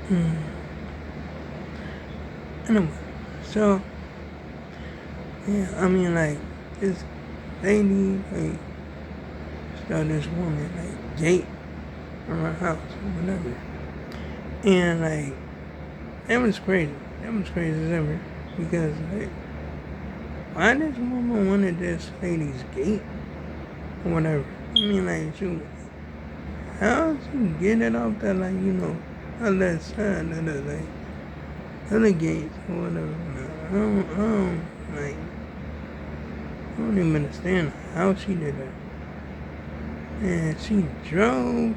Hmm. Anyway, so yeah, I mean like this lady like saw this woman like gate from her house or whatever, and like that was crazy. That was crazy as ever because like why this woman wanted this lady's gate or whatever. I mean like shoot, how she get it off that like other side of the like other gates or whatever. Like I don't even understand how she did that. And she drove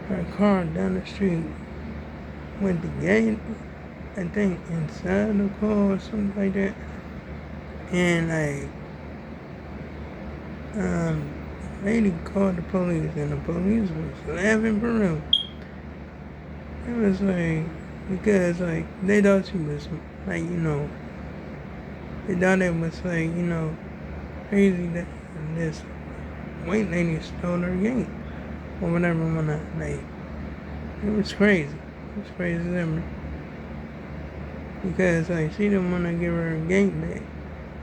her car down the street with the gate, I think, inside the car or something like that. And like, the lady called the police, and the police was laughing for real. It was like because like they thought she was like they thought it was like crazy that this white lady stole her gate or whatever when I like it was crazy. It was crazy as ever. Because like she didn't want to give her gate back.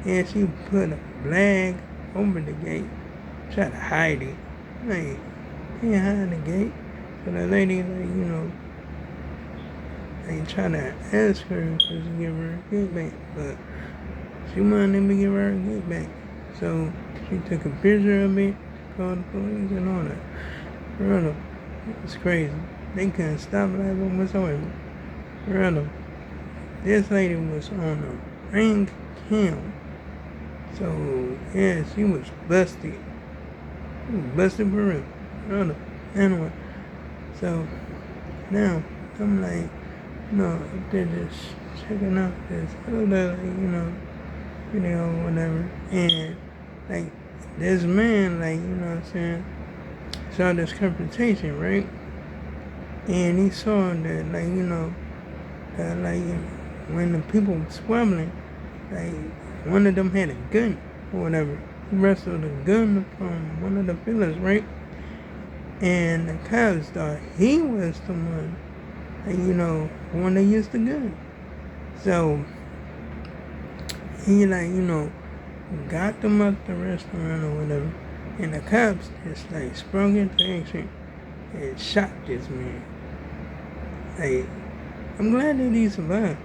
And she put a flag over the gate, try to hide it. Like, can't hide the gate. So the lady like try to ask her to give her a gate back. But she wanted them to give her a gate back. So she took a picture of it, called the police and all that. Real, it was crazy. They couldn't stop laughing whatsoever. Real, this lady was on a ring cam. So yeah, she was busted. She was busted for real. Real. Anyway, so now I'm like, up there just checking out this other, video or whatever. And like this man, like, what I'm saying, saw this confrontation, right? And he saw that, like, that, like, when the people were squabbling, like, one of them had a gun or whatever. He wrestled a gun from one of the pillars, right? And the cops thought he was the one, like, one that used the gun. So he, like, got them up the restaurant or whatever. And the cops just, like, sprung into action and shot this man. Like, I'm glad that he survived.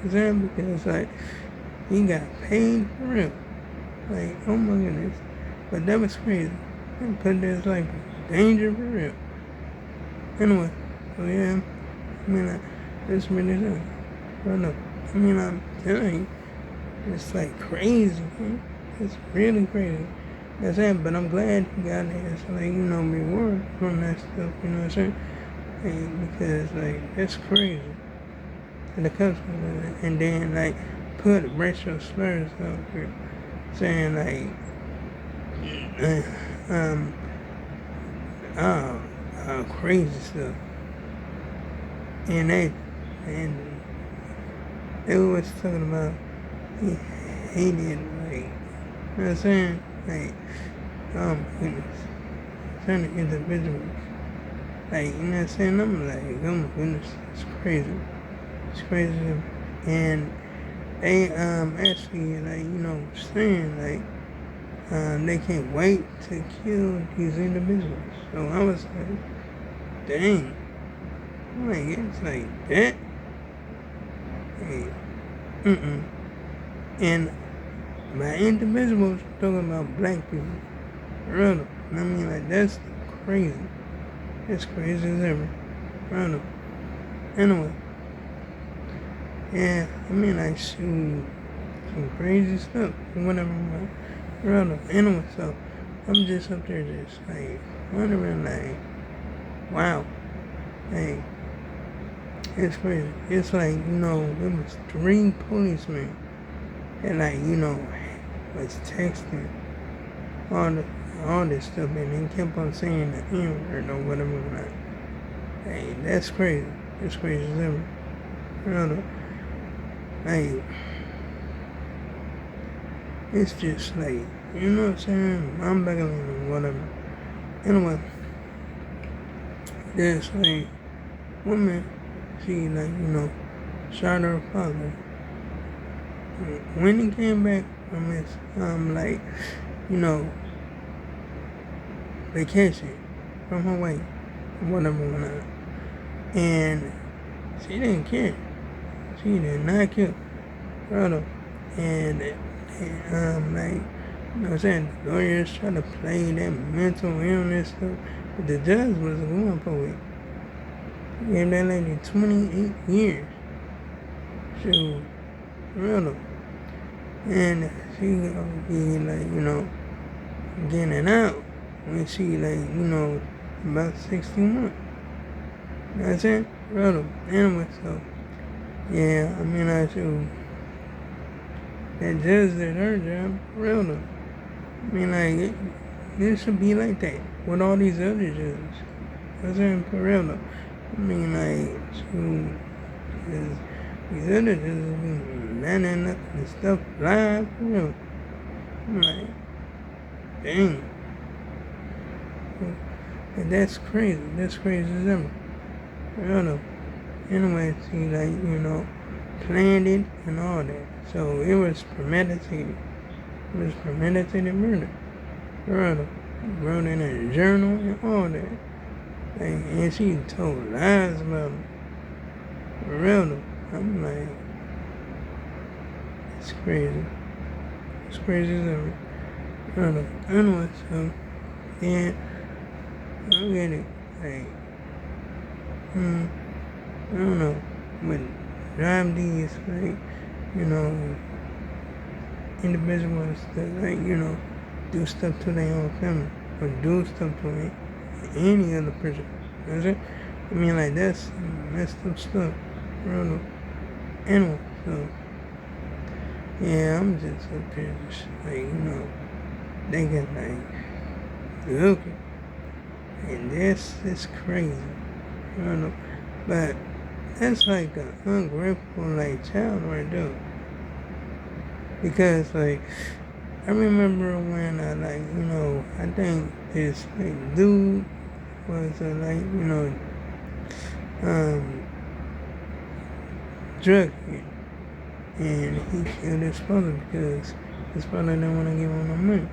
Because, like, he got paid for real. Like, oh my goodness. But that was crazy. They put this, like, danger for real. Anyway, so yeah, I mean, it's really good. I mean, I'm telling you, it's like crazy, man. It's really crazy. That's it, but I'm glad he got his, like, reward from that stuff, you know what I'm saying? Because, like, that's crazy. And the cops and then, like, put racial slurs up here, saying, like, crazy stuff. And they was talking about he hated, like, you know what I'm saying? Like, oh my goodness. Certain individuals. Like, you know what I'm saying? I'm like, oh my goodness, it's crazy. It's crazy. And they actually, like, saying, like, they can't wait to kill these individuals. So I was like, dang. I'm like, it's like that? Hey, And by individuals, talking about black people. Real. I mean, like, that's crazy. It's crazy as ever. Real. Anyway. Yeah, I mean, like, shoot, some crazy stuff. Whatever. Real. Anyway, so I'm just up there just, like, wondering, like, wow. Like, it's crazy. It's like, it was 3 policemen that, like, was texting all this stuff and he kept on saying the N-word or whatever. Like, hey, that's crazy. It's crazy as ever. Real. Like, it's just like, you know what I'm saying? I'm battling or whatever. Anyway, there's like woman, she shot her father. When he came back from his you know, vacation from Hawaii, whatever. And she didn't care. She did not care. Brother. And you know what I'm saying? The lawyers try to play that mental illness stuff. But the judge was going for it. He gave that lady 28 years. Shoot. Real. And she gonna be getting out when she about 60 months. You know what I'm saying? Real. Anyway, so yeah, I should. That judge did her job, real though. It should be like that with all these other judges. I'm saying, for real though. These other judges be landing up and stuff live, for real. I'm like, dang. And that's crazy. That's crazy as ever. For real though. Anyway, she planned it and all that. So it was premeditated. It was premeditated murder. Brother. Wrote in a journal and all that. And she told lies about it. For real though. I'm like, it's crazy. It's crazy as ever. Brother. Anyway, so yeah, I get it. I don't know. But drive these individuals that do stuff to their own family or do stuff to any other person. You know what I'm saying? That's messed up stuff. Real. Anyway, so yeah, I'm just up here just thinking okay. And this is crazy. But that's like an ungrateful child right there. Because I remember when I think this dude was drug addict, and he killed his father because his father didn't want to give him no money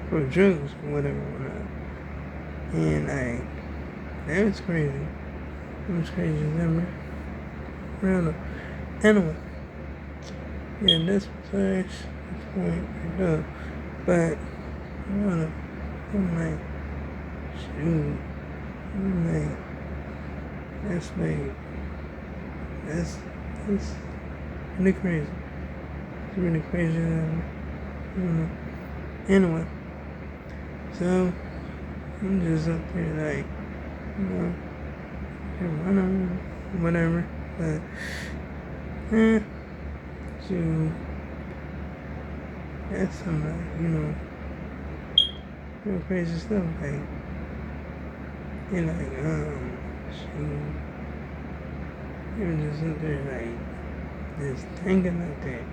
for drugs or whatever. And that was crazy. It was crazy as ever. Real. Anyway. Yeah, that's besides the point right there. But I'm shoot. That's really crazy. It's really crazy. Anyway. So I'm just up there whatever. But so that's some real crazy stuff. It was just up there just thinking like that,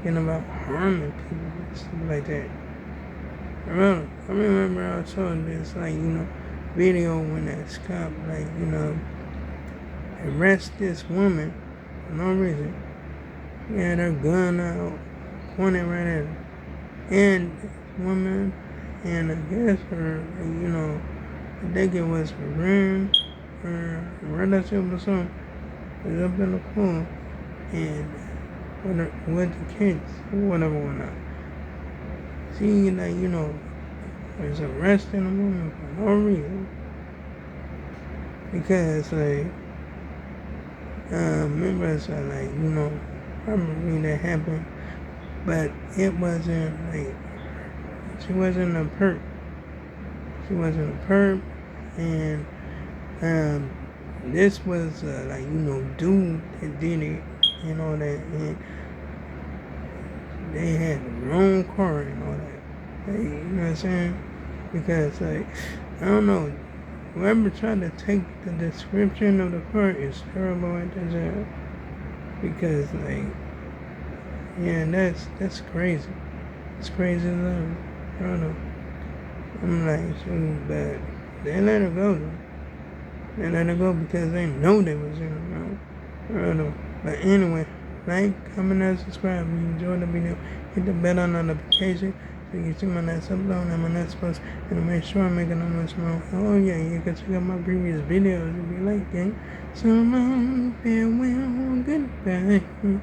thinking about harming people and stuff like that. I remember I saw this video when that cop arrest this woman for no reason. She had her gun out, pointed right at her. And this woman, and I guess her, I think it was her room, her relative or something, was up in the pool, and with the kids, or whatever. She, was arresting a woman for no reason. Because, remember, probably that happened, but it wasn't she wasn't a perp. She wasn't a perp, and this was dude that did it and all that, and they had the wrong car and all that. You know what I'm saying? Because I don't know. Whoever tried to take the description of the car is terrible at the job. Because that's crazy. It's crazy as hell. I don't know. I'm shoot, but they let her go though. They let it go because they know they was in the wrong. But anyway, like, comment, and subscribe. If you enjoyed the video, hit the bell notification so you can see my next upload and my next post. And to make sure I make another much more. Oh yeah, you can check out my previous videos if you like it. So long, farewell, goodbye.